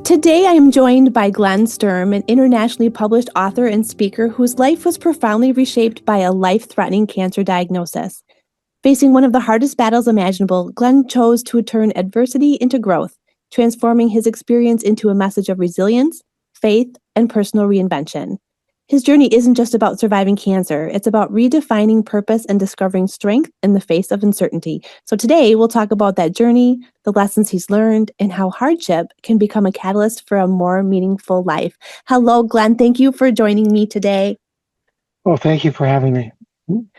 Today, I am joined by Glenn Sturm, an internationally published author and speaker whose life was profoundly reshaped by a life-threatening cancer diagnosis. Facing one of the hardest battles imaginable, Glenn chose to turn adversity into growth, transforming his experience into a message of resilience, faith, and personal reinvention. His journey isn't just about surviving cancer, it's about redefining purpose and discovering strength in the face of uncertainty. So today, we'll talk about that journey, the lessons he's learned, and how hardship can become a catalyst for a more meaningful life. Hello, Glenn. Thank you for joining me today. Well, thank you for having me.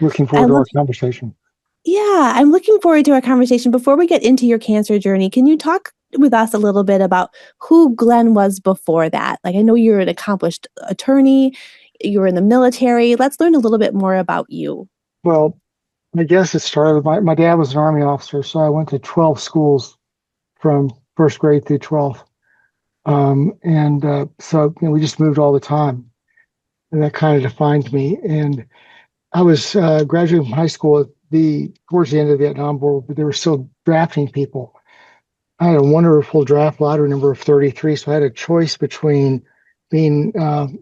Looking forward to our conversation. Yeah, I'm looking forward to our conversation. Before we get into your cancer journey, can you talk with us a little bit about who Glenn was before that? Like, I know you're an accomplished attorney, you were in the military. Let's learn a little bit more about you. Well, I guess it started with my dad was an Army officer, so I went to 12 schools from first grade through 12th. So we just moved all the time. And that kind of defined me. And I was graduating from high school towards the end of the Vietnam War, but they were still drafting people. I had a wonderful draft lottery number of 33, so I had a choice between being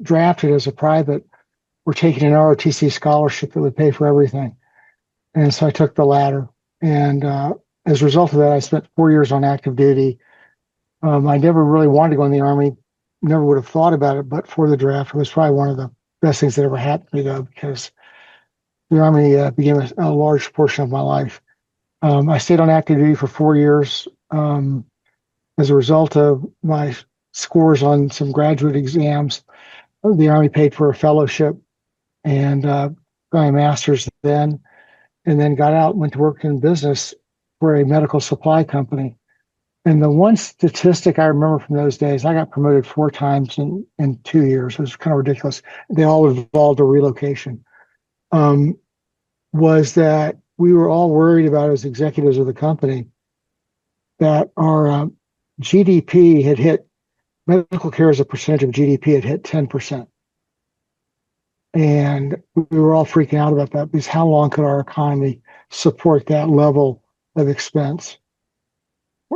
drafted as a private or taking an ROTC scholarship that would pay for everything. And so I took the latter. And as a result of that, I spent 4 years on active duty. I never really wanted to go in the Army, never would have thought about it, but for the draft, it was probably one of the best things that ever happened to me, though, because the Army became a large portion of my life. I stayed on active duty for 4 years. As a result of my scores on some graduate exams, the Army paid for a fellowship and got my master's then, and then got out and went to work in business for a medical supply company. And the one statistic I remember from those days, I got promoted 4 times in 2 years. It was kind of ridiculous. They all involved a relocation. Was that we were all worried about as executives of the company that our GDP had hit, medical care as a percentage of GDP had hit 10%. And we were all freaking out about that because how long could our economy support that level of expense?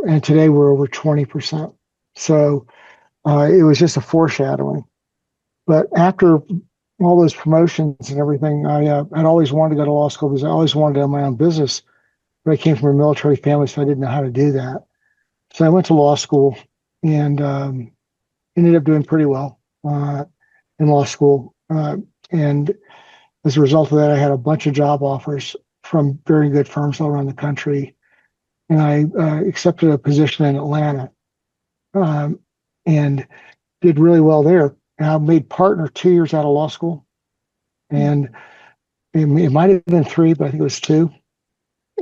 And today we're over 20%. So it was just a foreshadowing. But after all those promotions and everything, I'd always wanted to go to law school because I always wanted to have my own business. But I came from a military family, so I didn't know how to do that. So I went to law school and ended up doing pretty well in law school. And as a result of that, I had a bunch of job offers from very good firms all around the country. And I accepted a position in Atlanta and did really well there. And I made partner 2 years out of law school. And it might have been 3, but I think it was 2.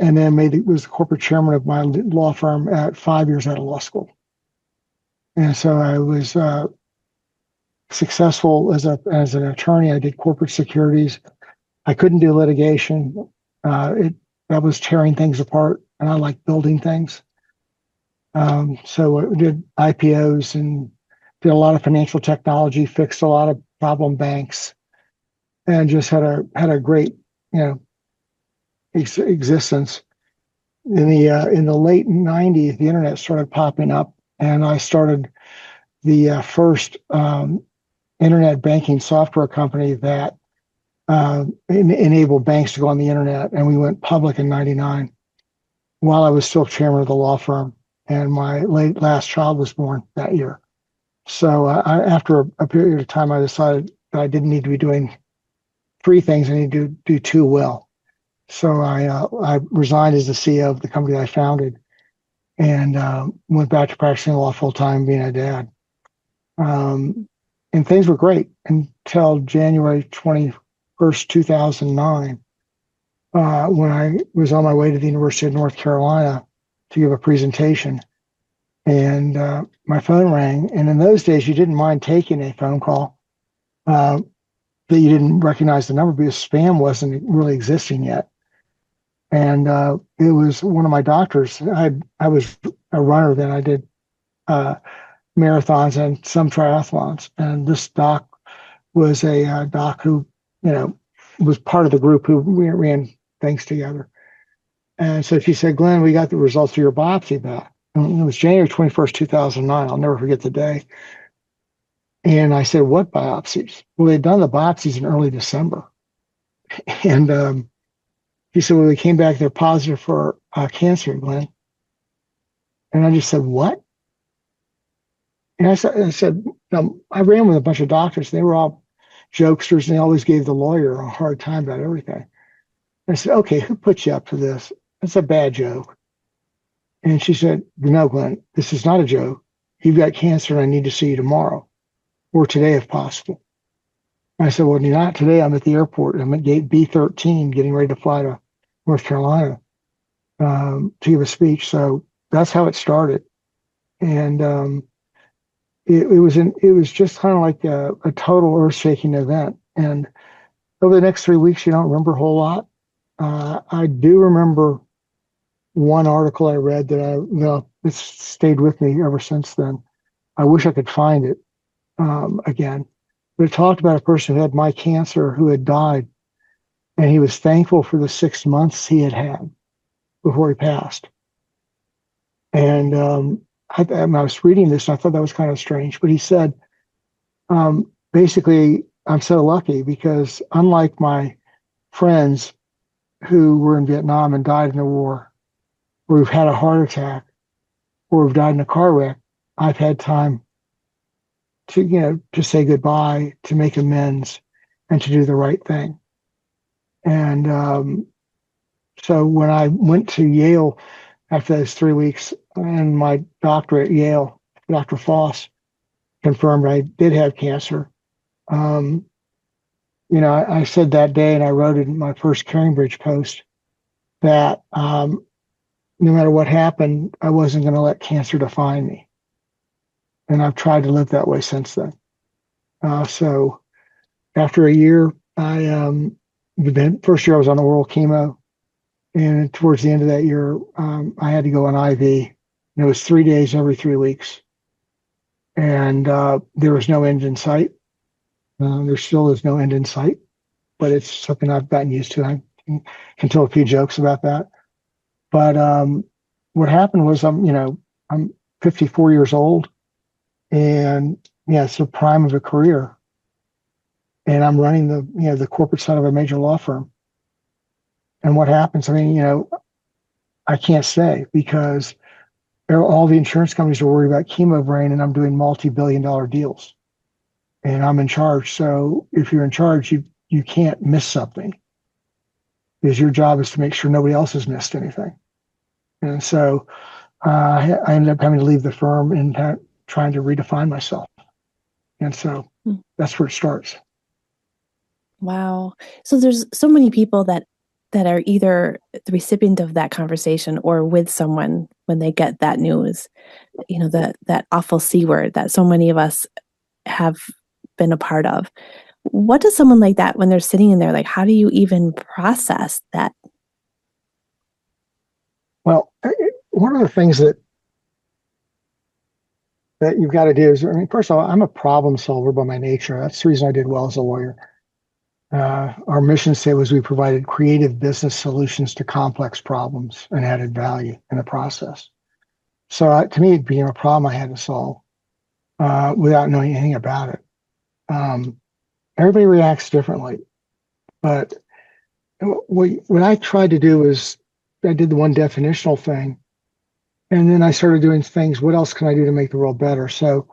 And then was the corporate chairman of my law firm at 5 years out of law school. And so I was successful as an attorney. I did corporate securities. I couldn't do litigation. That was tearing things apart, and I like building things. So I did IPOs and did a lot of financial technology, fixed a lot of problem banks, and just had a great existence. In the late 90s, the internet started popping up, and I started the first internet banking software company that enabled banks to go on the internet, and we went public in '99 while I was still chairman of the law firm, and my last child was born that year. So after a period of time, I decided that I didn't need to be doing 3 things. I need to do 2 well. So I resigned as the CEO of the company that I founded and went back to practicing law full time, being a dad. And things were great until January 21st, 2009, when I was on my way to the University of North Carolina to give a presentation. And my phone rang. And in those days, you didn't mind taking a phone call that you didn't recognize the number because spam wasn't really existing yet. And it was one of my doctors. I was a runner then. I did marathons and some triathlons. And this doc was a doc who, was part of the group who ran things together. And so she said, "Glenn, we got the results of your biopsy back." And it was January 21st, 2009. I'll never forget the day. And I said, what biopsies? Well, they'd done the biopsies in early December. And he said, well, they came back, they're positive for cancer, Glenn. And I just said, what? And I said, I ran with a bunch of doctors. They were all jokesters, and they always gave the lawyer a hard time about everything. I said, okay, who put you up for this? That's a bad joke. And she said, no, Glenn, this is not a joke. You've got cancer, and I need to see you tomorrow or today if possible. And I said, well, not today. I'm at the airport. I'm at gate B13 getting ready to fly to North Carolina to give a speech. So that's how it started. And it was just kind of like a total earth-shaking event. And over the next 3 weeks, you don't remember a whole lot. I do remember one article I read that it's stayed with me ever since then. I wish I could find it again. But it talked about a person who had my cancer who had died, and he was thankful for the 6 months he had before he passed. And I was reading this, and I thought that was kind of strange. But he said, basically, I'm so lucky because unlike my friends who were in Vietnam and died in the war, or who've had a heart attack, or have died in a car wreck, I've had time to say goodbye, to make amends, and to do the right thing. And so when I went to Yale after those 3 weeks, and my doctor at Yale, Dr. Foss, confirmed I did have cancer. I said that day, and I wrote it in my first CaringBridge post, that no matter what happened, I wasn't going to let cancer define me. And I've tried to live that way since then. So after a year, first year I was on oral chemo. And towards the end of that year, I had to go on IV. And it was 3 days every 3 weeks. And there was no end in sight. There still is no end in sight, but it's something I've gotten used to. I can tell a few jokes about that. But what happened was I'm 54 years old, and it's the prime of a career. And I'm running the corporate side of a major law firm. And what happens? I can't say because all the insurance companies are worried about chemo brain, and I'm doing multi-billion-dollar deals, and I'm in charge. So if you're in charge, you can't miss something, because your job is to make sure nobody else has missed anything. And so I ended up having to leave the firm and trying to redefine myself. And so that's where it starts. Wow. So there's so many people that are either the recipient of that conversation or with someone when they get that news, that awful C word that so many of us have been a part of. What does someone like that, when they're sitting in there, like, how do you even process that? Well, one of the things that you've got to do is, first of all, I'm a problem solver by my nature. That's the reason I did well as a lawyer. Our mission statement was we provided creative business solutions to complex problems and added value in the process. So to me, it became a problem I had to solve without knowing anything about it. Everybody reacts differently, but what I tried to do is I did the one definitional thing, and then I started doing things. What else can I do to make the world better? So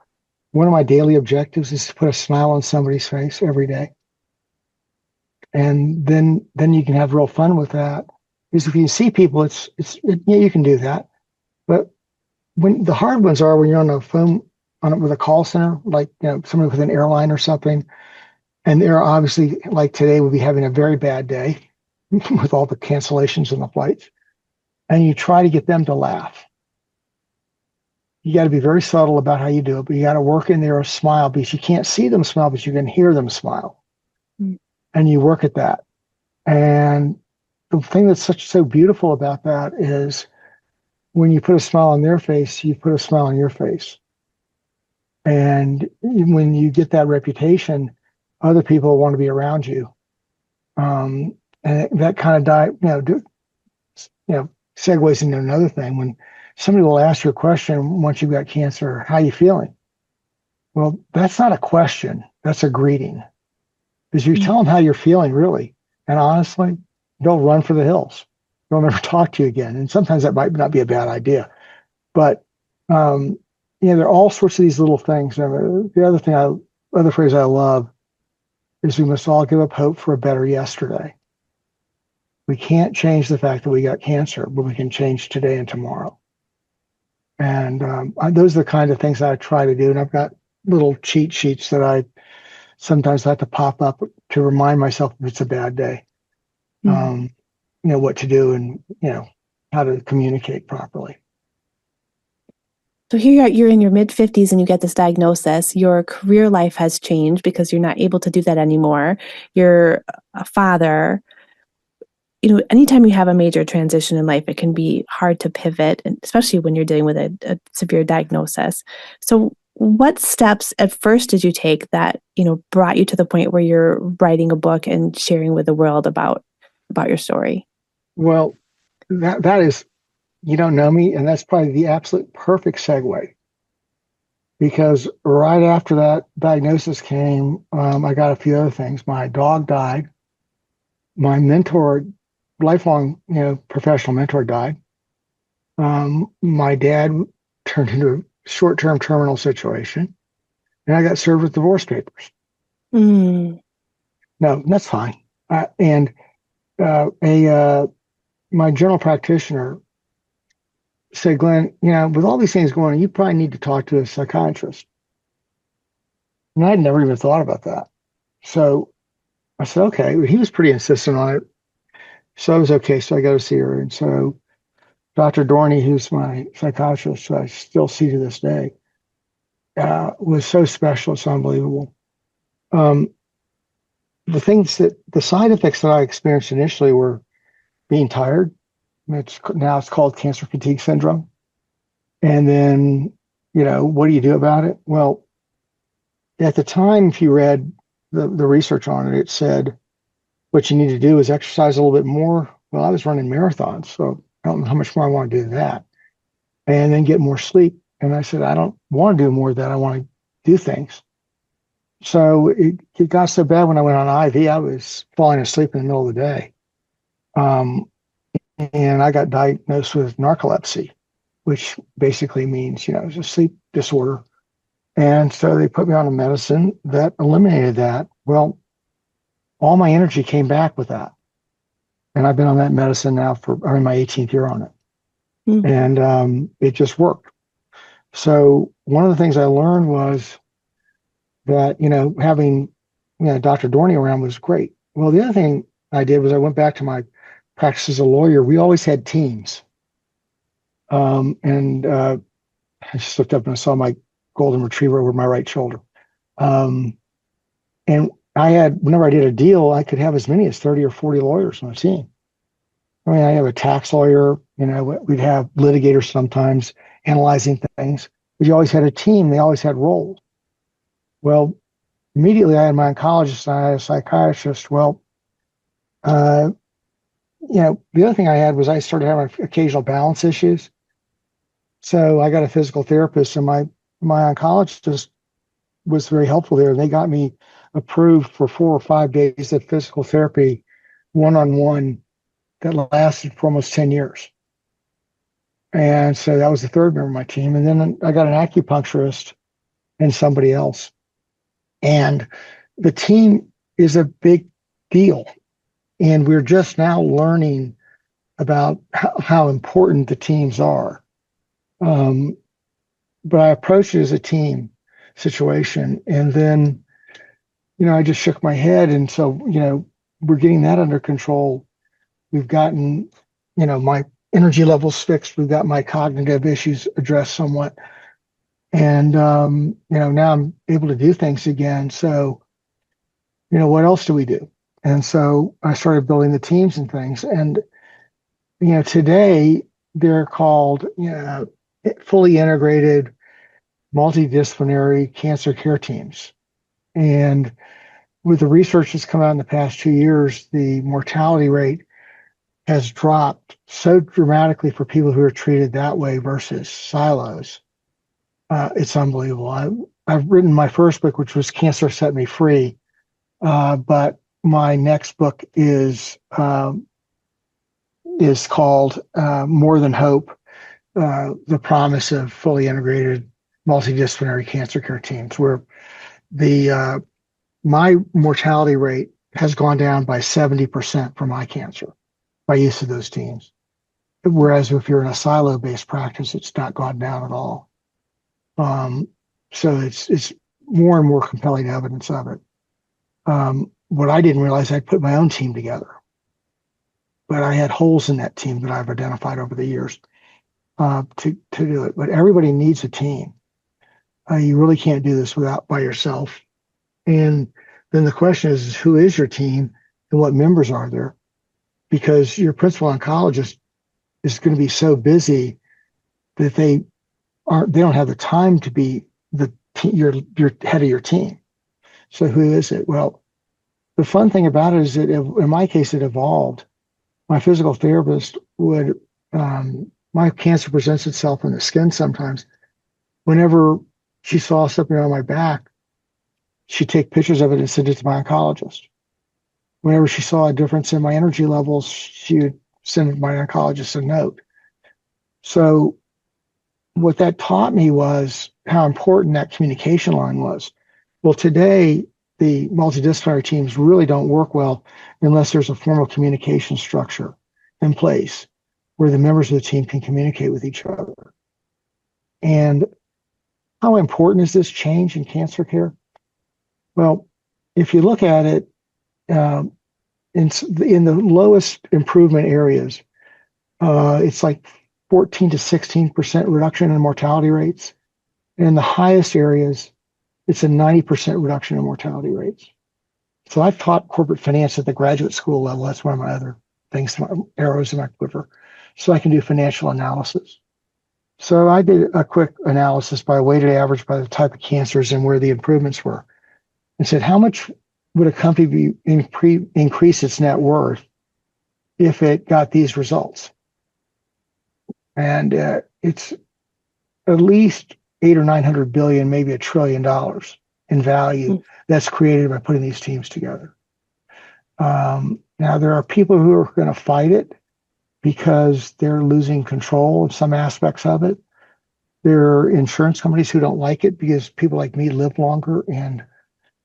one of my daily objectives is to put a smile on somebody's face every day. And then you can have real fun with that. Because if you see people, you can do that. But when the hard ones are when you're on a phone with a call center, like somebody with an airline or something, and they're obviously, like today, would be having a very bad day with all the cancellations and the flights, and you try to get them to laugh. You got to be very subtle about how you do it, but you got to work in there a smile, because you can't see them smile, but you can hear them smile. And you work at that. And the thing that's so beautiful about that is when you put a smile on their face, you put a smile on your face. And when you get that reputation, other people want to be around you. And that kind of segues into another thing. When somebody will ask you a question once you've got cancer, how are you feeling? Well, that's not a question. That's a greeting. Because you tell them how you're feeling, really. And honestly, they'll run for the hills. They'll never talk to you again. And sometimes that might not be a bad idea. But, there are all sorts of these little things. And the other phrase I love is we must all give up hope for a better yesterday. We can't change the fact that we got cancer, but we can change today and tomorrow. And those are the kind of things that I try to do. And I've got little cheat sheets that I sometimes have to pop up to remind myself if it's a bad day, what to do and, how to communicate properly. So here you're in your mid-50s and you get this diagnosis. Your career life has changed because you're not able to do that anymore. You're a father. Anytime you have a major transition in life, it can be hard to pivot, and especially when you're dealing with a severe diagnosis. So what steps at first did you take that, brought you to the point where you're writing a book and sharing with the world about your story? Well, that is, you don't know me, and that's probably the absolute perfect segue. Because right after that diagnosis came, I got a few other things. My dog died. My mentor, lifelong, professional mentor, died. My dad turned into a short-term terminal situation, and I got served with divorce papers. No, that's fine. My general practitioner said, Glenn, with all these things going on, you probably need to talk to a psychiatrist. And I'd never even thought about that. So I said, okay. He was pretty insistent on it. So I was okay. So I got to see her. And so Dr. Dorney, who's my psychiatrist, who I still see to this day, was so special. It's unbelievable. The side effects that I experienced initially were being tired. Now it's called cancer fatigue syndrome. And then, what do you do about it? Well, at the time, if you read the research on it, it said what you need to do is exercise a little bit more. Well, I was running marathons, so I don't know how much more I want to do that. And then get more sleep. And I said, I don't want to do more of that. I want to do things. So it got so bad when I went on IV, I was falling asleep in the middle of the day. And I got diagnosed with narcolepsy, which basically means, it's a sleep disorder. And so they put me on a medicine that eliminated that. Well, all my energy came back with that. And I've been on that medicine now I'm in my 18th year on it. And it just worked. So one of the things I learned was that, having, Dr. Dorney around was great. Well, the other thing I did was I went back to my practice as a lawyer. We always had teams. I just looked up and I saw my golden retriever over my right shoulder. And whenever I did a deal, I could have as many as 30 or 40 lawyers on the team. I mean, I have a tax lawyer, we'd have litigators sometimes analyzing things, but you always had a team. They always had roles. Well, immediately I had my oncologist and I had a psychiatrist. Well, the other thing I had was I started having occasional balance issues. So I got a physical therapist, and my oncologist was very helpful there. They got me approved for 4 or 5 days of physical therapy, one-on-one, that lasted for almost 10 years. And so that was the third member of my team. And then I got an acupuncturist and somebody else. And the team is a big deal. And we're just now learning about how important the teams are. But I approached it as a team situation. And then, I just shook my head. And so, we're getting that under control. We've gotten, my energy levels fixed. We've got my cognitive issues addressed somewhat. And, now I'm able to do things again. So, what else do we do? And so I started building the teams and things. And, today they're called, fully integrated, multidisciplinary cancer care teams. And with the research that's come out in the past 2 years, the mortality rate has dropped so dramatically for people who are treated that way versus silos. It's unbelievable. I've written my first book, which was Cancer Set Me Free, but my next book is called More Than Hope, the promise of fully integrated multidisciplinary cancer care teams, where the my mortality rate has gone down by 70% for my cancer by use of those teams. Whereas if you're in a silo-based practice, it's not gone down at all. So it's more and more compelling evidence of it. What I didn't realize, I put my own team together, but I had holes in that team that I've identified over the years to do it. But everybody needs a team. You really can't do this by yourself. And then the question is, who is your team and what members are there? Because your principal oncologist is going to be so busy that they don't have the time to be your head of your team. So who is it? Well, the fun thing about it is that in my case, it evolved. My physical therapist would, my cancer presents itself in the skin sometimes. Whenever she saw something on my back, she'd take pictures of it and send it to my oncologist. Whenever she saw a difference in my energy levels, she would send my oncologist a note. So what that taught me was how important that communication line was. Well, today, the multidisciplinary teams really don't work well unless there's a formal communication structure in place where the members of the team can communicate with each other. And how important is this change in cancer care? Well, if you look at it, in the lowest improvement areas, it's like 14 to 16% reduction in mortality rates. And in the highest areas, it's a 90% reduction in mortality rates. So I've taught corporate finance at the graduate school level. That's one of my other things, my arrows in my quiver. So I can do financial analysis. So I did a quick analysis by weighted average by the type of cancers and where the improvements were, and said, how much would a company increase its net worth if it got these results? And it's at least 800 or 900 billion, maybe $1 trillion in value that's created by putting these teams together. Now, there are people who are going to fight it because they're losing control of some aspects of it. There are insurance companies who don't like it because people like me live longer, and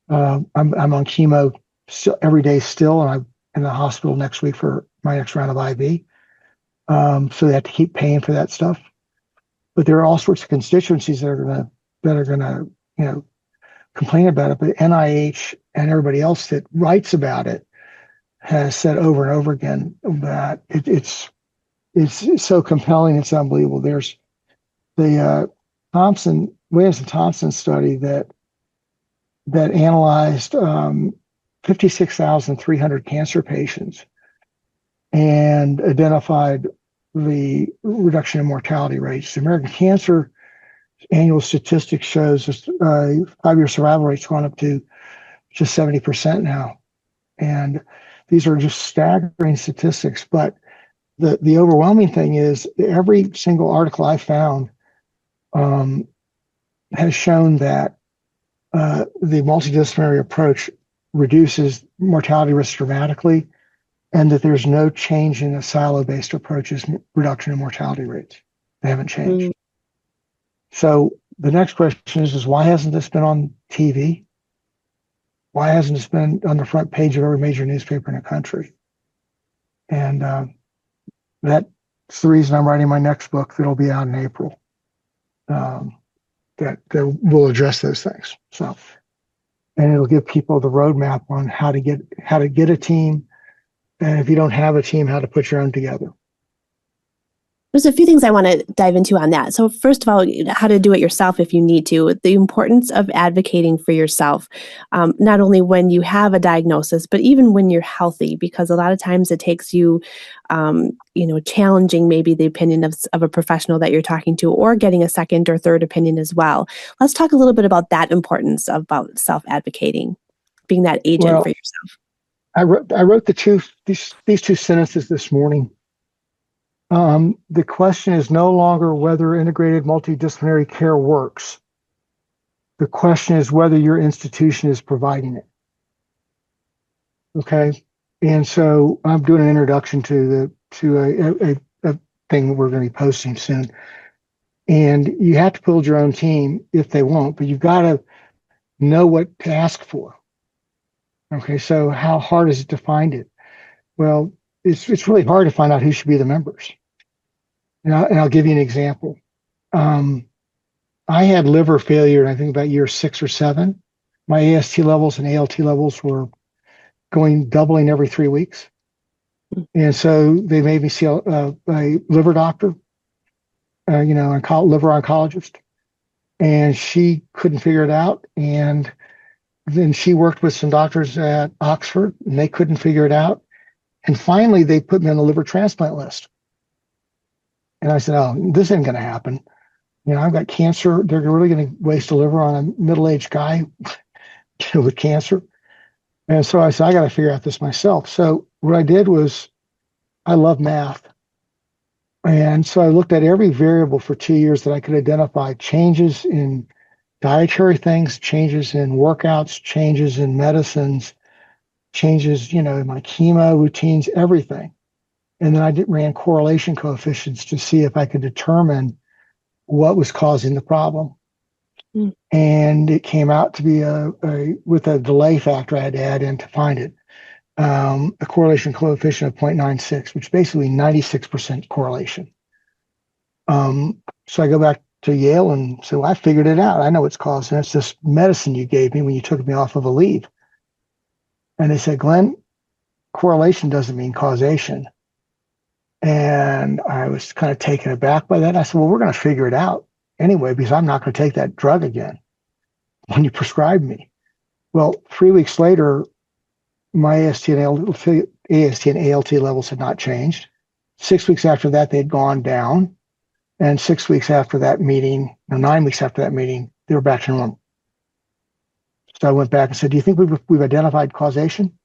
I'm on chemo every day still, and I'm in the hospital next week for my next round of IV. So they have to keep paying for that stuff. But there are all sorts of constituencies that are gonna complain about it. But NIH and everybody else that writes about it has said over and over again that it's so compelling, it's unbelievable. There's the Williams and Thompson study that analyzed 56,300 cancer patients and identified the reduction in mortality rates. The American Cancer annual statistics shows 5-year survival rate's gone up to just 70% now. And these are just staggering statistics. But the overwhelming thing is every single article I found has shown that the multidisciplinary approach reduces mortality risk dramatically, and that there's no change in the silo-based approach's reduction in mortality rates. They haven't changed. So the next question is why hasn't this been on TV? Why hasn't this been on the front page of every major newspaper in the country? And that's the reason I'm writing my next book that'll be out in April. That will address those things. So, and it'll give people the roadmap on how to get a team, and if you don't have a team, how to put your own together. There's a few things I want to dive into on that. So first of all, how to do it yourself if you need to, the importance of advocating for yourself, not only when you have a diagnosis, but even when you're healthy, because a lot of times it takes you, challenging maybe the opinion of a professional that you're talking to, or getting a second or third opinion as well. Let's talk a little bit about that importance about self-advocating, being that agent for yourself. I wrote these two sentences this morning. The question is no longer whether integrated multidisciplinary care works. The question is whether your institution is providing it. Okay. And so I'm doing an introduction to a thing we're going to be posting soon. And you have to build your own team if they won't, but you've got to know what to ask for. Okay. So how hard is it to find it? Well, it's really hard to find out who should be the members. And I'll give you an example. I had liver failure, I think about year 6 or 7. My AST levels and ALT levels were doubling every 3 weeks. And so they made me see a liver doctor, liver oncologist, and she couldn't figure it out. And then she worked with some doctors at Oxford, and they couldn't figure it out. And finally, they put me on the liver transplant list. And I said, oh, this ain't going to happen. I've got cancer. They're really going to waste a liver on a middle-aged guy with cancer. And so I said, I got to figure out this myself. So what I did was, I love math. And so I looked at every variable for 2 years that I could identify: changes in dietary things, changes in workouts, changes in medicines, changes, in my chemo routines, everything. And then I ran correlation coefficients to see if I could determine what was causing the problem. Mm. And it came out to be with a delay factor I had to add in to find it, a correlation coefficient of 0.96, which is basically 96% correlation. So I go back to Yale and say, well, I figured it out. I know what's causing it. It's this medicine you gave me when you took me off of a leave. And they said, Glenn, correlation doesn't mean causation. And I was kind of taken aback by that. I said, well, we're going to figure it out anyway, because I'm not going to take that drug again when you prescribed me. Well, 3 weeks later, my AST and ALT levels had not changed. 6 weeks after that, they'd gone down. And 6 weeks after that meeting, 9 weeks after that meeting, they were back to normal. So I went back and said, do you think we've identified causation?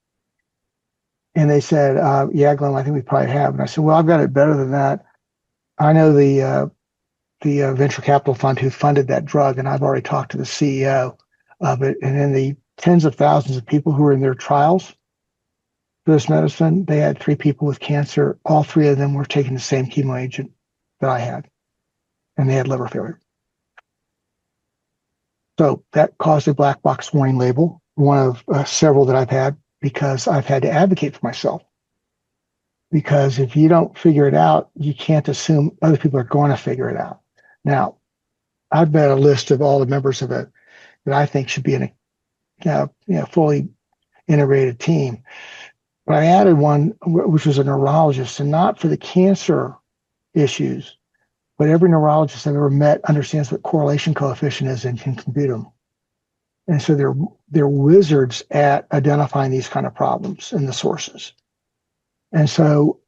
And they said, yeah, Glenn, I think we probably have. And I said, well, I've got it better than that. I know the venture capital fund who funded that drug, and I've already talked to the CEO of it. And in the tens of thousands of people who were in their trials for this medicine, they had 3 people with cancer. All 3 of them were taking the same chemo agent that I had, and they had liver failure. So that caused a black box warning label, one of several that I've had, because I've had to advocate for myself. Because if you don't figure it out, you can't assume other people are going to figure it out. Now, I've made a list of all the members of it that I think should be in a fully integrated team. But I added one, which was a neurologist, and not for the cancer issues, but every neurologist I've ever met understands what correlation coefficient is and can compute them. And so they're wizards at identifying these kind of problems and the sources. And so,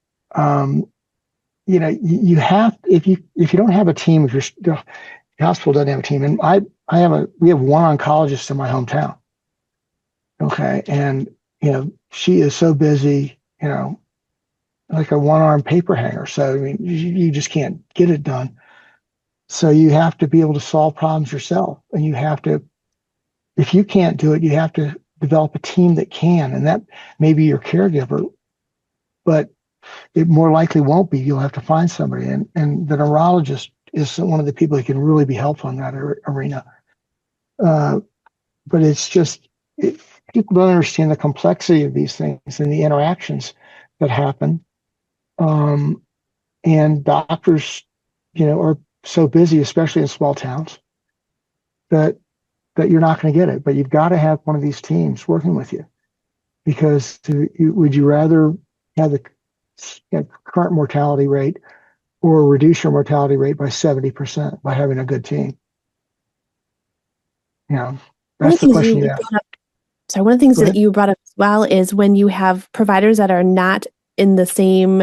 you have, if you don't have a team, if your hospital doesn't have a team, and we have one oncologist in my hometown. Okay. And, she is so busy, like a one-armed paper hanger. So, I mean, you just can't get it done. So you have to be able to solve problems yourself. And you have to, if you can't do it, you have to develop a team that can. And that may be your caregiver, but it more likely won't be. You'll have to find somebody. And the neurologist is one of the people that can really be helpful in that arena. But it's just, people don't understand the complexity of these things and the interactions that happen. And doctors, are so busy, especially in small towns, that you're not going to get it. But you've got to have one of these teams working with you, because would you rather have the current mortality rate or reduce your mortality rate by 70% by having a good team? That's the question you ask. So one of the things that you brought up as well is when you have providers that are not in the same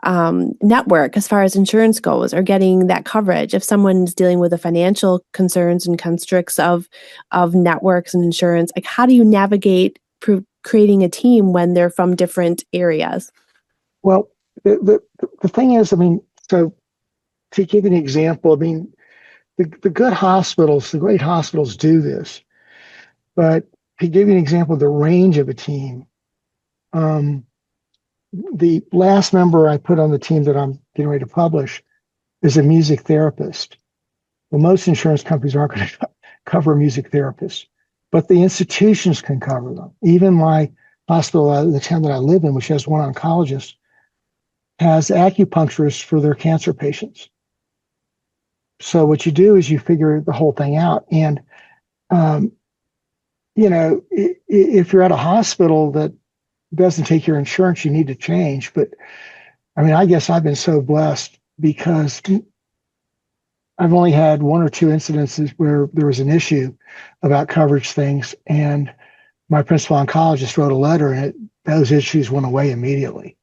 network as far as insurance goes, or getting that coverage. If someone's dealing with the financial concerns and constricts of networks and insurance, like how do you navigate creating a team when they're from different areas? Well, the thing is, I mean, so to give you an example, I mean, the good hospitals, the great hospitals do this, but to give you an example of the range of a team, um, the last member I put on the team that I'm getting ready to publish is a music therapist. Well, most insurance companies aren't going to cover music therapists, but the institutions can cover them. Even my hospital, the town that I live in, which has one oncologist, has acupuncturists for their cancer patients. So what you do is you figure the whole thing out. And, um, if you're at a hospital that doesn't take your insurance, you need to change. But I mean, I guess I've been so blessed because I've only had one or two incidences where there was an issue about coverage things. And my principal oncologist wrote a letter and those issues went away immediately.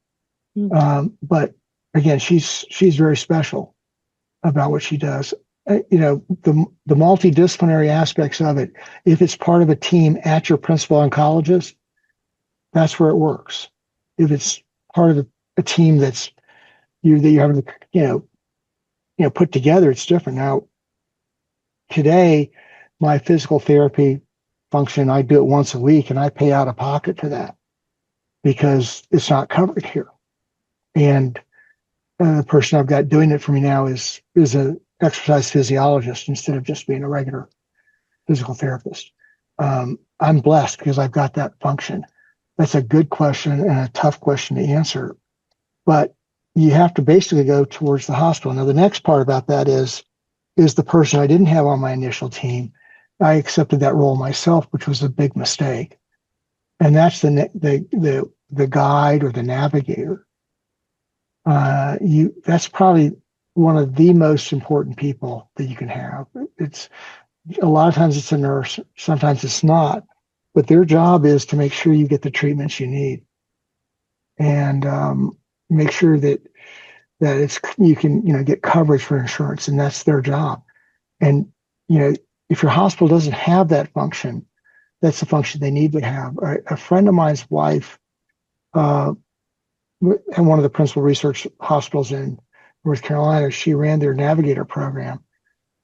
But again, she's very special about what she does. The multidisciplinary aspects of it, if it's part of a team at your principal oncologist, that's where it works. If it's part of a team that you're having to, put together, it's different. Now, today, my physical therapy function, I do it once a week and I pay out of pocket for that because it's not covered here. And the person I've got doing it for me now is an exercise physiologist instead of just being a regular physical therapist. I'm blessed because I've got that function. That's a good question and a tough question to answer, but you have to basically go towards the hospital. Now, the next part about that is the person I didn't have on my initial team. I accepted that role myself, which was a big mistake, and that's the guide or the navigator. That's probably one of the most important people that you can have. It's a lot of times it's a nurse, sometimes it's not, but their job is to make sure you get the treatments you need and make sure that you can get coverage for insurance, and that's their job. And if your hospital doesn't have that function, that's the function they need to have. A friend of mine's wife and one of the principal research hospitals in North Carolina, she ran their navigator program.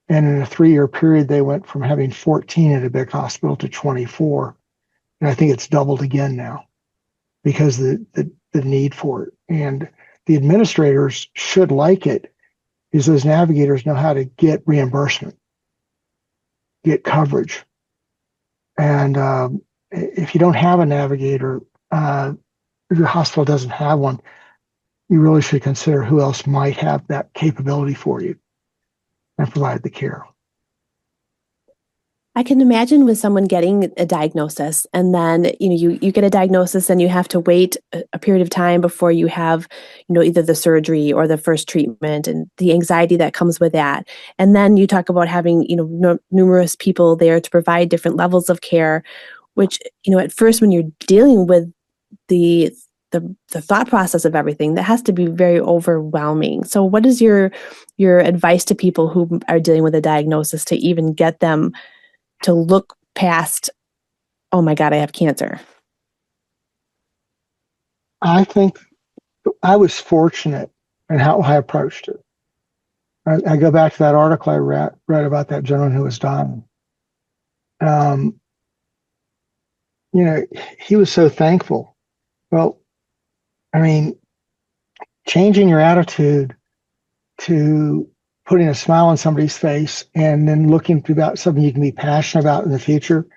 And in a 3-year period, they went from having 14 at a big hospital to 24. And I think it's doubled again now because the need for it. And the administrators should like it because those navigators know how to get reimbursement, get coverage. And if you don't have a navigator, if your hospital doesn't have one, you really should consider who else might have that capability for you and provide the care. I can imagine with someone getting a diagnosis and then, you get a diagnosis and you have to wait a period of time before you have, either the surgery or the first treatment and the anxiety that comes with that. And then you talk about having, numerous people there to provide different levels of care, which, at first when you're dealing with the thought process of everything, that has to be very overwhelming. So what is your advice to people who are dealing with a diagnosis to even get them to look past, oh my God, I have cancer? I think I was fortunate in how I approached it. I go back to that article I read about that gentleman who was dying. He was so thankful. Well, I mean, changing your attitude to putting a smile on somebody's face and then looking about something you can be passionate about in the future,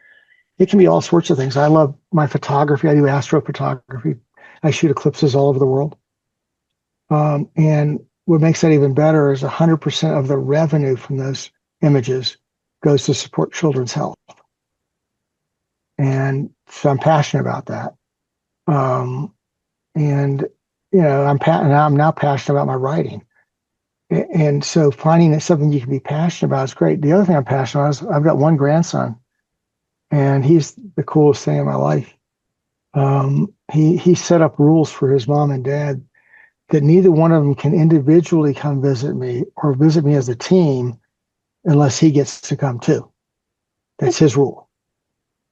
it can be all sorts of things. I love my photography. I do astrophotography. I shoot eclipses all over the world. And what makes that even better is 100% of the revenue from those images goes to support children's health. And so I'm passionate about that. I'm now passionate about my writing. And so finding that something you can be passionate about is great. The other thing I'm passionate about is I've got one grandson, and he's the coolest thing in my life. He set up rules for his mom and dad that neither one of them can individually come visit me or visit me as a team unless he gets to come too. That's his rule.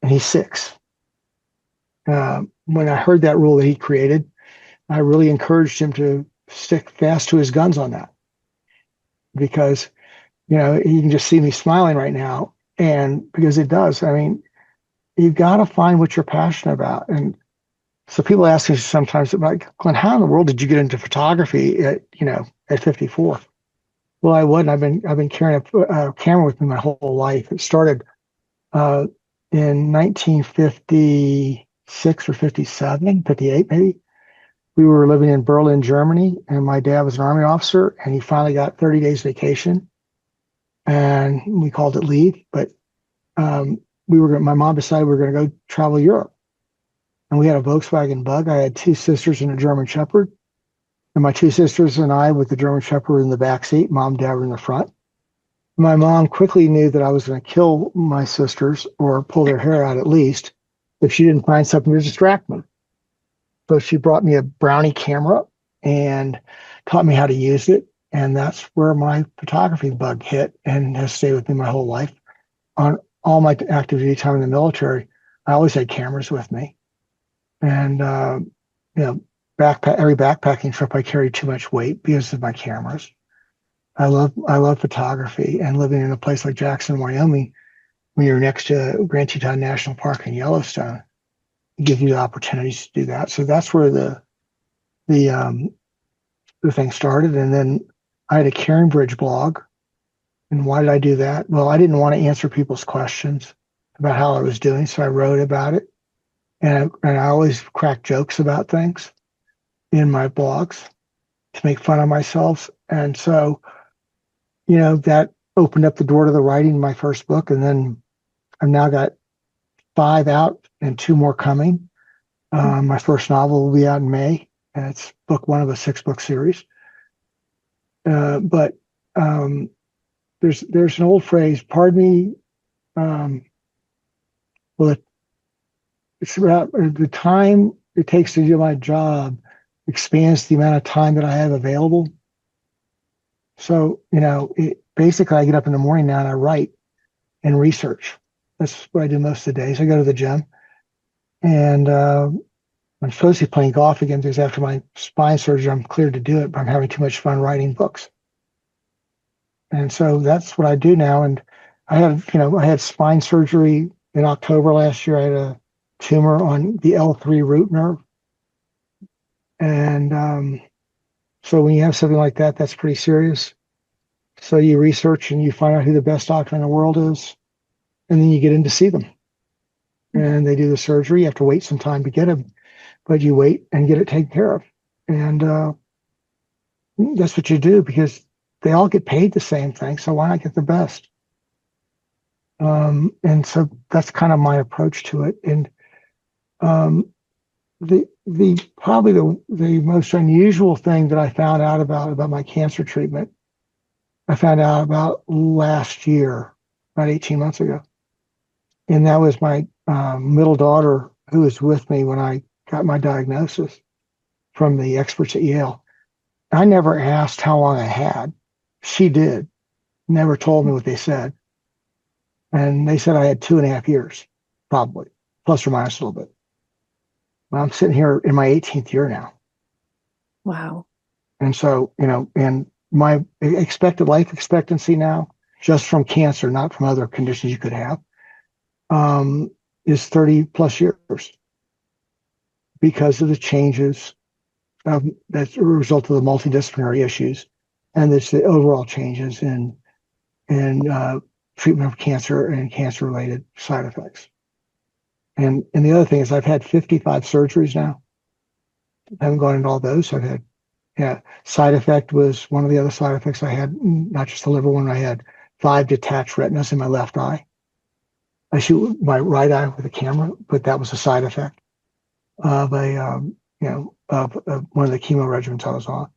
And he's 6. When I heard that rule that he created, I really encouraged him to stick fast to his guns on that because, you can just see me smiling right now. And because it does, I mean, you've got to find what you're passionate about. And so people ask me sometimes about, Glenn, how in the world did you get into photography at 54? Well, I wouldn't. I've been carrying a camera with me my whole life. It started in 1956 or 57, 58 maybe. We were living in Berlin, Germany, and my dad was an Army officer, and he finally got 30 days vacation, and we called it leave. But my mom decided we were going to go travel Europe, and we had a Volkswagen Bug. I had two sisters and a German Shepherd, and my two sisters and I with the German Shepherd in the back seat. Mom and Dad were in the front. My mom quickly knew that I was going to kill my sisters or pull their hair out at least if she didn't find something to distract me. So she brought me a Brownie camera and taught me how to use it. And that's where my photography bug hit and has stayed with me my whole life. On all my active duty time in the military, I always had cameras with me. And, every backpacking trip, I carried too much weight because of my cameras. I love photography, and living in a place like Jackson, Wyoming, when you're next to Grand Teton National Park and Yellowstone, it gives you the opportunities to do that. So that's where the thing started. And then I had a Caring Bridge blog. And why did I do that? Well, I didn't want to answer people's questions about how I was doing, so I wrote about it. And I always crack jokes about things in my blogs to make fun of myself. And so, that opened up the door to the writing of my first book. And then I've now got 5 out and 2 more coming. My first novel will be out in May. And it's book 1 of a 6-book series. But there's an old phrase, pardon me. It's about the time it takes to do my job expands the amount of time that I have available. So, basically I get up in the morning now and I write and research. That's what I do most of the days. I go to the gym, and I'm supposed to be playing golf again because after my spine surgery, I'm cleared to do it, but I'm having too much fun writing books. And so that's what I do now. And I had spine surgery in October last year. I had a tumor on the L3 root nerve. And so when you have something like that, that's pretty serious. So you research and you find out who the best doctor in the world is, and then you get in to see them. And they do the surgery. You have to wait some time to get them, but you wait and get it taken care of. And that's what you do because they all get paid the same thing. So why not get the best? And so that's kind of my approach to it. And probably the most unusual thing that I found out about my cancer treatment, I found out about last year, about 18 months ago. And that was my middle daughter who was with me when I got my diagnosis from the experts at Yale. I never asked how long I had. She did. Never told me what they said. And they said I had 2.5 years, probably, plus or minus a little bit. Well, I'm sitting here in my 18th year now. Wow. And so, and my expected life expectancy now, just from cancer, not from other conditions you could have, is 30 plus years because of the changes that's a result of the multidisciplinary issues and it's the overall changes in treatment of cancer and cancer-related side effects. And the other thing is I've had 55 surgeries now. I haven't gone into all those. I've had, side effect was one of the other side effects I had, not just the liver one. I had 5 detached retinas in my left eye. I shoot my right eye with a camera, but that was a side effect of of one of the chemo regimens I was on.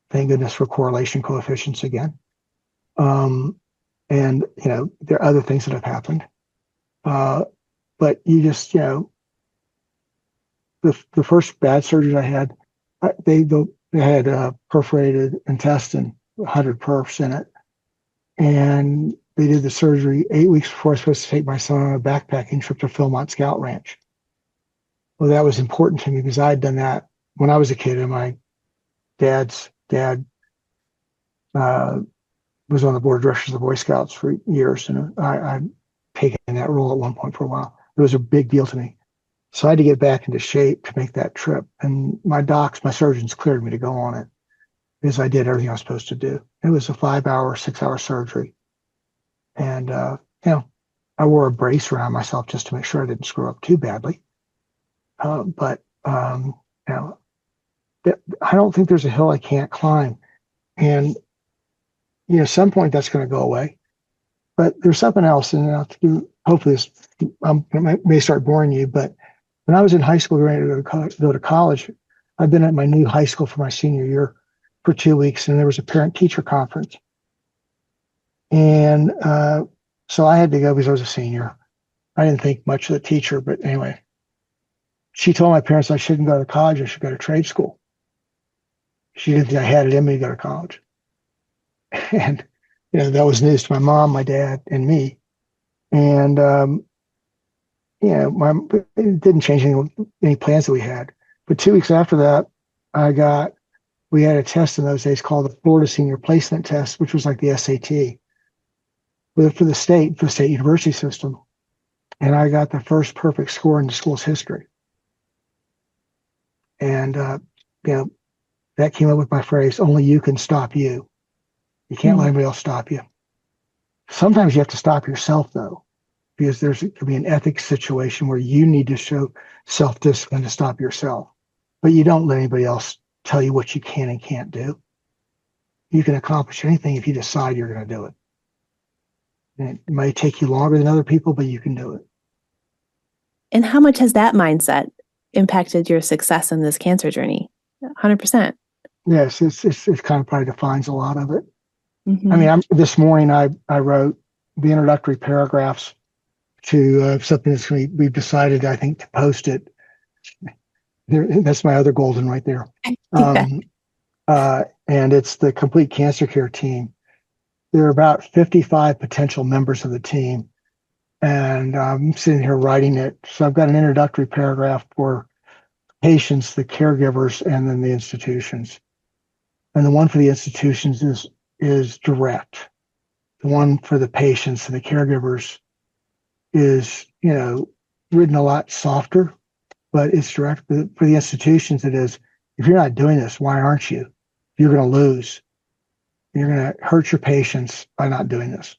Thank goodness for correlation coefficients again. And there are other things that have happened. But you just, the first bad surgery I had, they had perforated intestine, 100 perfs in it. And they did the surgery 8 weeks before I was supposed to take my son on a backpacking trip to Philmont Scout Ranch. Well, that was important to me because I had done that when I was a kid in my Dad's dad was on the board of directors of the Boy Scouts for years, and I'd taken that role at one point for a while. It was a big deal to me. So I had to get back into shape to make that trip. And my surgeons cleared me to go on it because I did everything I was supposed to do. It was a 5-hour, 6-hour surgery. And, I wore a brace around myself just to make sure I didn't screw up too badly. But I don't think there's a hill I can't climb. And, at some point that's going to go away. But there's something else, and hopefully this may start boring you, but when I was in high school, ready to go to college, I'd been at my new high school for my senior year for 2 weeks, and there was a parent-teacher conference. And so I had to go because I was a senior. I didn't think much of the teacher, but anyway, she told my parents I shouldn't go to college, I should go to trade school. She didn't think I had it in me to go to college. And, that was news to my mom, my dad, and me. And, it didn't change any plans that we had. But 2 weeks after that, we had a test in those days called the Florida Senior Placement Test, which was like the SAT for the state university system. And I got the first perfect score in the school's history. And, that came up with my phrase, only you can stop you. You can't let anybody else stop you. Sometimes you have to stop yourself, though, because there could be an ethics situation where you need to show self-discipline to stop yourself. But you don't let anybody else tell you what you can and can't do. You can accomplish anything if you decide you're going to do it. And it may take you longer than other people, but you can do it. And how much has that mindset impacted your success in this cancer journey? 100%. Yes, it kind of probably defines a lot of it. Mm-hmm. I mean, this morning I wrote the introductory paragraphs to something that's we've decided, I think, to post it. That's my other golden right there. And it's the Complete Cancer Care team. There are about 55 potential members of the team. And I'm sitting here writing it. So I've got an introductory paragraph for patients, the caregivers, and then the institutions. And the one for the institutions is direct. The one for the patients and the caregivers is, written a lot softer, but it's direct. For the institutions, it is, if you're not doing this, why aren't you? You're going to lose. You're going to hurt your patients by not doing this.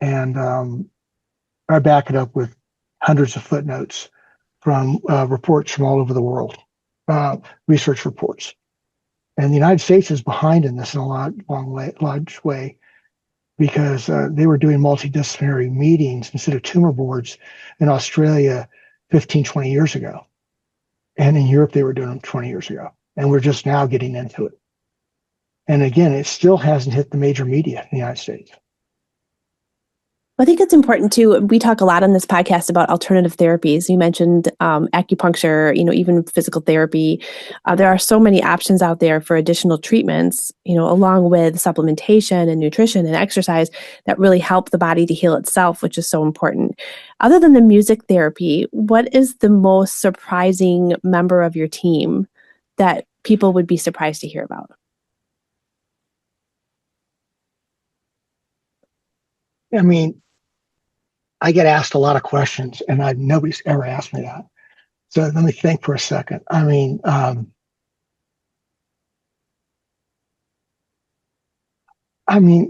And I back it up with hundreds of footnotes from reports from all over the world, research reports. And the United States is behind in this in a large way, because they were doing multidisciplinary meetings instead of tumor boards in Australia 15, 20 years ago. And in Europe, they were doing them 20 years ago. And we're just now getting into it. And again, it still hasn't hit the major media in the United States. I think it's important too. We talk a lot on this podcast about alternative therapies. You mentioned acupuncture, even physical therapy. There are so many options out there for additional treatments, along with supplementation and nutrition and exercise that really help the body to heal itself, which is so important. Other than the music therapy, what is the most surprising member of your team that people would be surprised to hear about? I mean, I get asked a lot of questions, and nobody's ever asked me that. So let me think for a second. I mean,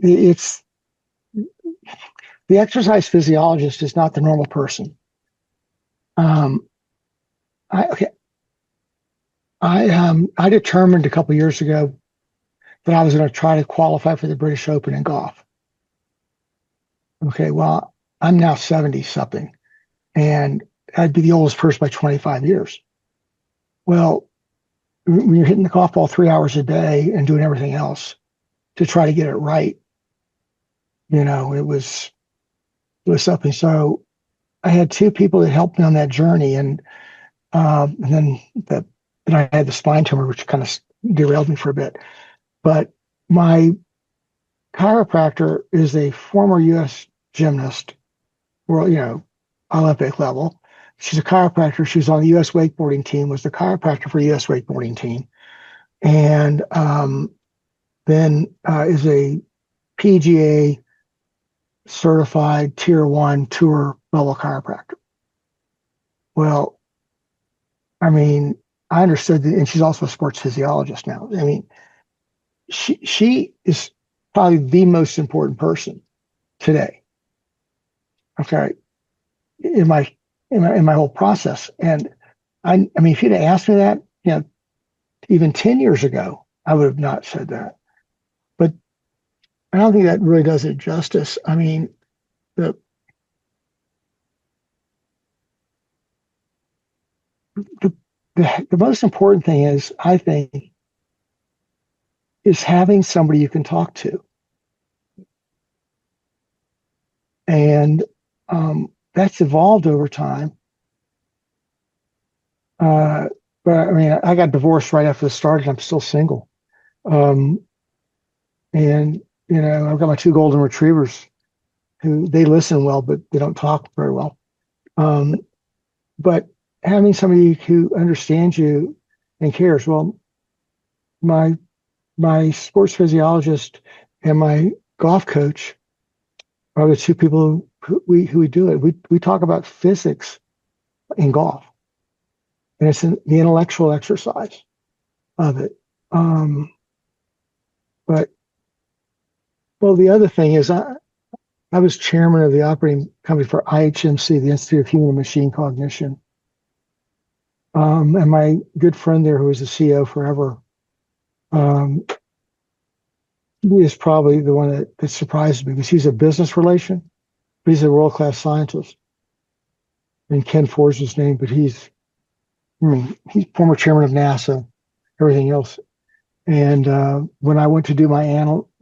it's the exercise physiologist is not the normal person. I determined a couple of years ago that I was going to try to qualify for the British Open in golf. Okay, well, I'm now 70 something, and I'd be the oldest person by 25 years. Well, when you're hitting the golf ball 3 hours a day and doing everything else to try to get it right, it was something. So I had two people that helped me on that journey, and then I had the spine tumor, which kind of derailed me for a bit. But my chiropractor is a former U.S. gymnast, Olympic level. She's a chiropractor. She was on the U.S. wakeboarding team, was the chiropractor for the U.S. wakeboarding team. and then is a PGA certified tier 1 tour level chiropractor. Well, I mean, I understood that, and she's also a sports physiologist now. I mean, she is probably the most important person today. Okay, in my whole process, and I mean, if you'd have asked me that, even 10 years ago, I would have not said that. But I don't think that really does it justice. I mean, the the the most important thing is, I think, is having somebody you can talk to. And that's evolved over time. But I mean, I got divorced right after the start, and I'm still single. Um, and I've got my 2 golden retrievers who they listen well, but they don't talk very well. But having somebody who understands you and cares. Well, my sports physiologist and my golf coach are the 2 people who we do it. We talk about physics in golf, and it's the intellectual exercise of it. But well, the other thing is, I was chairman of the operating company for IHMC, the Institute of Human and Machine Cognition. And my good friend there, who was the CEO forever, he is probably the one that surprised me, because he's a business relation, but he's a world-class scientist. And Ken Ford's his name, but he's former chairman of NASA, everything else. And when I went to do my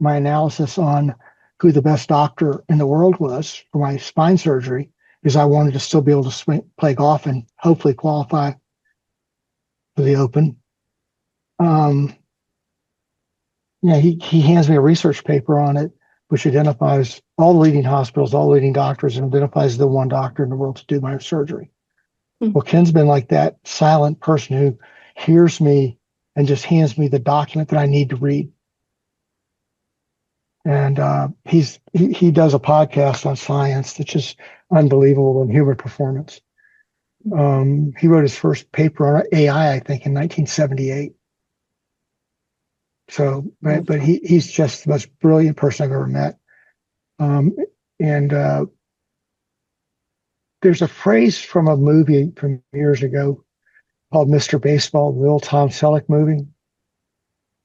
analysis on who the best doctor in the world was for my spine surgery, because I wanted to still be able to play golf and hopefully qualify for the Open. He hands me a research paper on it, which identifies all the leading hospitals, all the leading doctors, and identifies the one doctor in the world to do my surgery. Mm-hmm. Well, Ken's been like that silent person who hears me and just hands me the document that I need to read. And he does a podcast on science that's just unbelievable, and human performance. He wrote his first paper on AI, I think, in 1978. So, but he's just the most brilliant person I've ever met. There's a phrase from a movie from years ago called Mr. Baseball, the old Tom Selleck movie.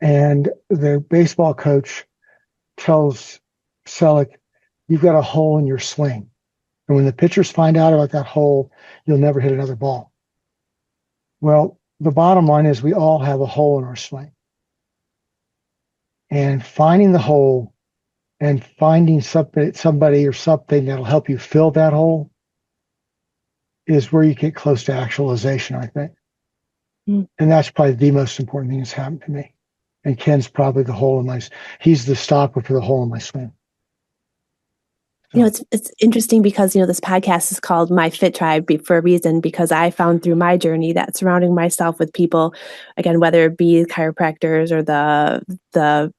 And the baseball coach tells Selleck, "You've got a hole in your swing. And when the pitchers find out about that hole, you'll never hit another ball." Well, the bottom line is, we all have a hole in our swing. And finding the hole and finding somebody or something that'll help you fill that hole is where you get close to actualization, I think. Mm. And that's probably the most important thing that's happened to me. And Ken's probably he's the stopper for the hole in my swing. It's interesting because, this podcast is called My Fit Tribe for a reason, because I found through my journey that surrounding myself with people, again, whether it be chiropractors or the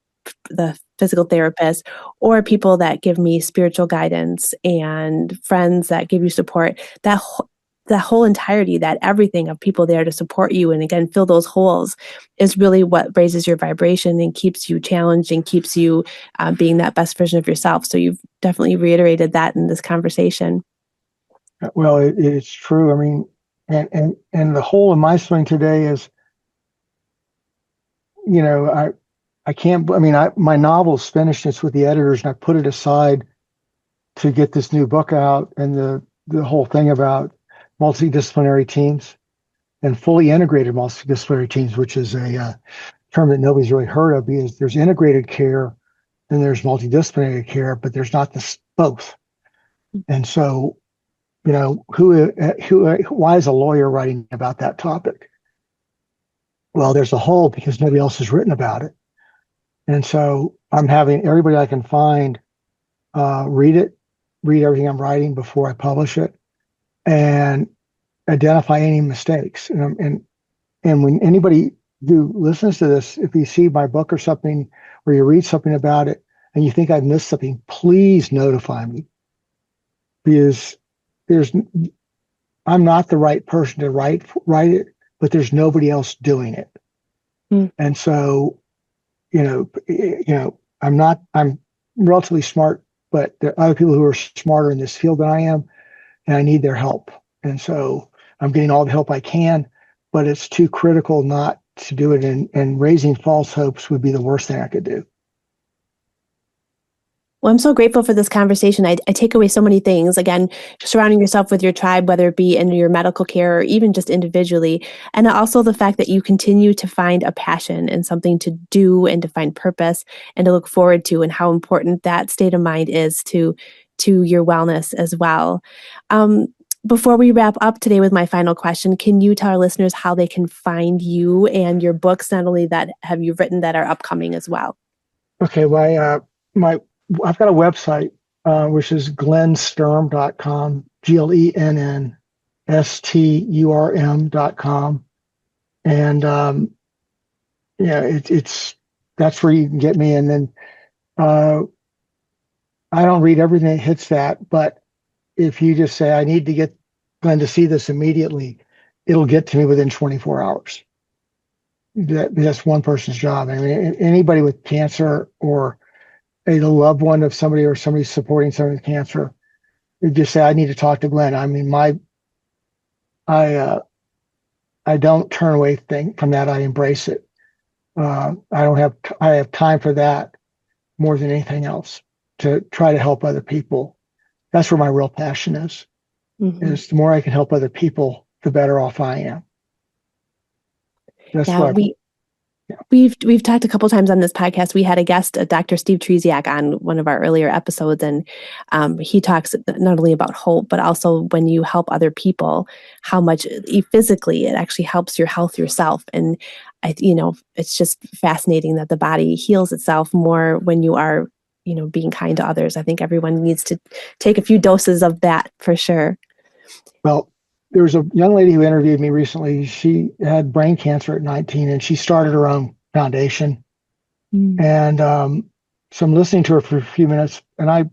physical therapists, or people that give me spiritual guidance and friends that give you support, that whole entirety, that everything of people there to support you and, again, fill those holes, is really what raises your vibration and keeps you challenged and keeps you being that best version of yourself. So you've definitely reiterated that in this conversation. Well, it's true. I mean, and the hole in my swing today is, I can't, my novel's finished. It's with the editors, and I put it aside to get this new book out, and the whole thing about multidisciplinary teams and fully integrated multidisciplinary teams, which is a term that nobody's really heard of, because there's integrated care and there's multidisciplinary care, but there's not both. And so, why is a lawyer writing about that topic? Well, there's a hole because nobody else has written about it. And so I'm having everybody I can find read everything I'm writing before I publish it, and identify any mistakes. And when anybody who listens to this, if you see my book or something, or you read something about it, and you think I've missed something, please notify me, because there's I'm not the right person to write it, but there's nobody else doing it. Mm. And so, I'm relatively smart, but there are other people who are smarter in this field than I am, and I need their help. And so I'm getting all the help I can, but it's too critical not to do it. And raising false hopes would be the worst thing I could do. Well, I'm so grateful for this conversation. I take away so many things. Again, surrounding yourself with your tribe, whether it be in your medical care or even just individually. And also the fact that you continue to find a passion and something to do and to find purpose and to look forward to, and how important that state of mind is to your wellness as well. Um, Before we wrap up today with my final question, can you tell our listeners how they can find you and your books, not only that have you written that are upcoming as well? Okay, my I've got a website, which is glennsturm.com, GLENNSTURM.com. And yeah, it's that's where you can get me. And then uh, I don't read everything that hits that, but if you just say, I need to get Glenn to see this immediately, it'll get to me within 24 hours. That's one person's job. I mean, anybody with cancer, or a loved one of somebody, or somebody supporting somebody with cancer, you just say, I need to talk to Glenn. I mean, I, uh, I don't turn away from that. I embrace it. I have time for that more than anything else, to try to help other people. That's where my real passion is. Mm-hmm. Is the more I can help other people, the better off I am. That's Yeah, what yeah. we've talked a couple times on this podcast. We had a guest, Dr. Steve Treziak, on one of our earlier episodes, and he talks not only about hope, but also when you help other people, how much physically it actually helps your health yourself. And it's just fascinating that the body heals itself more when you are, being kind to others. I think everyone needs to take a few doses of that for sure. Well, there was a young lady who interviewed me recently. She had brain cancer at 19, and she started her own foundation. Mm. And so I'm listening to her for a few minutes, and I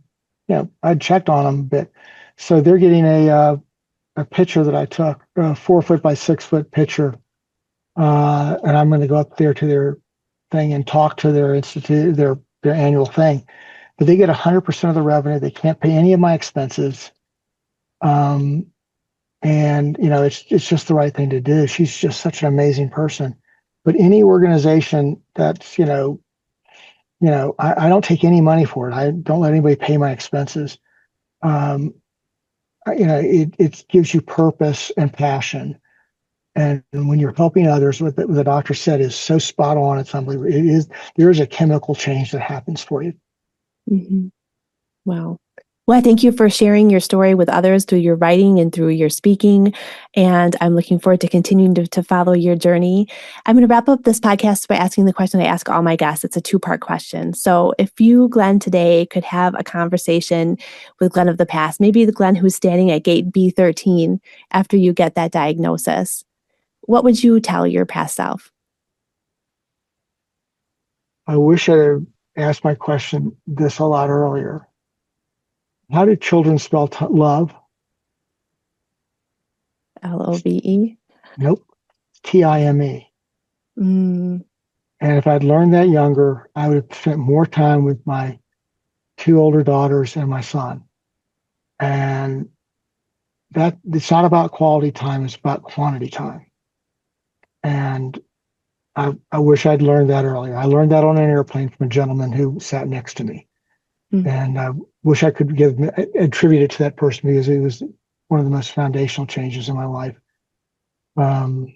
checked on them a bit. So they're getting a picture that I took, a 4 foot by 6 foot picture, and I'm going to go up there to their thing and talk to their institute, their annual thing. But they get 100% of the revenue. They can't pay any of my expenses. And it's just the right thing to do. She's just such an amazing person. But any organization that's I don't take any money for it. I don't let anybody pay my expenses. Um, it gives you purpose and passion. And when you're helping others, what the doctor said is so spot on. It's unbelievable. There is a chemical change that happens for you. Mm-hmm. Wow. Well, I thank you for sharing your story with others through your writing and through your speaking. And I'm looking forward to continuing to follow your journey. I'm going to wrap up this podcast by asking the question I ask all my guests. It's a two-part question. So if you, Glenn, today could have a conversation with Glenn of the past, maybe the Glenn who's standing at gate B13 after you get that diagnosis, what would you tell your past self? I wish I had asked my question this a lot earlier. How do children spell love? LOVE? Nope. TIME. Mm. And if I'd learned that younger, I would have spent more time with my two older daughters and my son. And that it's not about quality time, it's about quantity time. And I wish I'd learned that earlier. I learned that on an airplane from a gentleman who sat next to me. Mm. And I wish I could attribute it to that person, because it was one of the most foundational changes in my life. Um,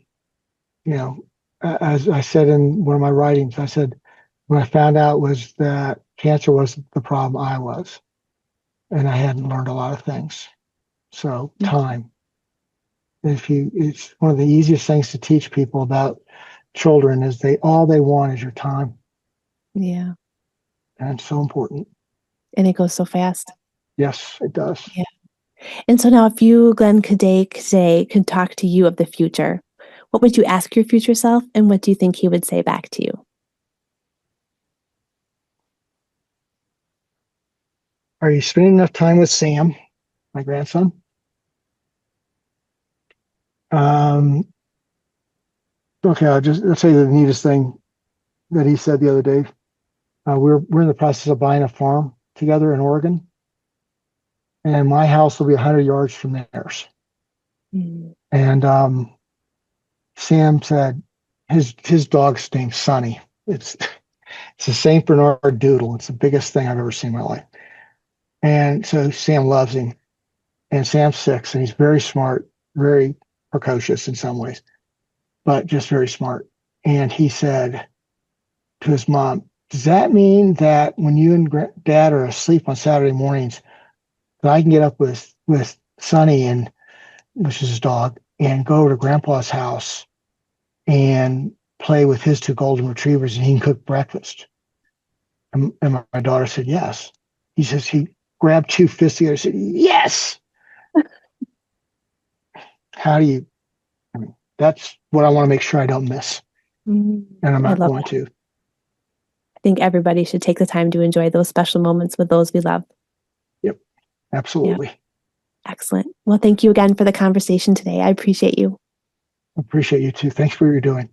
as I said in one of my writings, I said, what I found out was that cancer wasn't the problem, I was. And I hadn't learned a lot of things. So time. It's one of the easiest things to teach people about children is all they want is your time. Yeah. And it's so important. And it goes so fast. Yes, it does. Yeah. And so now if you, Glenn, today could talk to you of the future, What would you ask your future self, and what do you think he would say back to you? Are you spending enough time with Sam, my grandson? Okay, I'll tell you the neatest thing that he said the other day. We're in the process of buying a farm together in Oregon, and my house will be 100 yards from theirs. Mm. And Sam said his dog's name's Sonny. It's a Saint Bernard Doodle. It's the biggest thing I've ever seen in my life. And so Sam loves him. And Sam's 6, and he's very smart, very precocious in some ways, but just very smart. And he said to his mom, does that mean that when you and Dad are asleep on Saturday mornings, that I can get up with Sonny, and which is his dog, and go over to Grandpa's house and play with his 2 golden retrievers, and he can cook breakfast? And my daughter said, yes. He says he grabbed 2 fists together and said, yes. How do you, I mean, that's what I want to make sure I don't miss. And I'm not going to. I think everybody should take the time to enjoy those special moments with those we love. Yep, absolutely. Yep. Excellent. Well, thank you again for the conversation today. I appreciate you. I appreciate you too. Thanks for what you're doing.